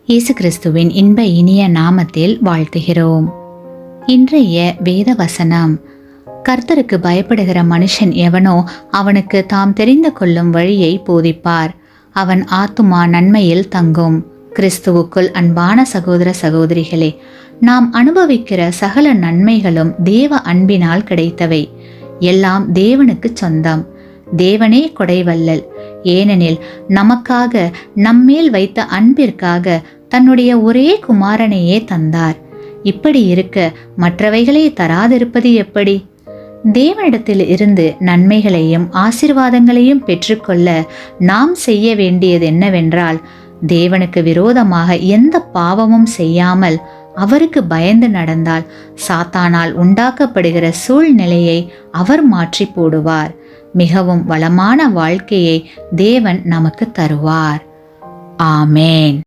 இயேசு கிறிஸ்துவின் இன்ப இனிய நாமத்தில் வாழ்த்துகிறோம். இன்றைய வேத வசனம்: கர்த்தருக்கு பயப்படுகிற மனுஷன் எவனோ அவனுக்கு தாம் தெரிந்து கொள்ளும் வழியை போதிப்பார், அவன் ஆத்துமா நன்மையில் தங்கும். கிறிஸ்துவுக்குள் அன்பான சகோதர சகோதரிகளே, நாம் அனுபவிக்கிற சகல நன்மைகளும் தேவ அன்பினால் கிடைத்தவை. எல்லாம் தேவனுக்கு சொந்தம். தேவனே கொடைவல்லல். ஏனெனில் நமக்காக நம்மேல் வைத்த அன்பிற்காக தன்னுடைய ஒரே குமாரனையே தந்தார். இப்படி இருக்க மற்றவைகளை தராதிருப்பது எப்படி? தேவனிடத்தில் இருந்து நன்மைகளையும் ஆசீர்வாதங்களையும் பெற்றுக்கொள்ள நாம் செய்ய வேண்டியது என்னவென்றால், தேவனுக்கு விரோதமாக எந்த பாவமும் செய்யாமல் அவருக்கு பயந்து நடந்தால் சாத்தானால் உண்டாக்கப்படுகிற சூழ்நிலையை அவர் மாற்றி போடுவார். மிகவும் வளமான வாழ்க்கையை தேவன் நமக்கு தருவார். ஆமேன்.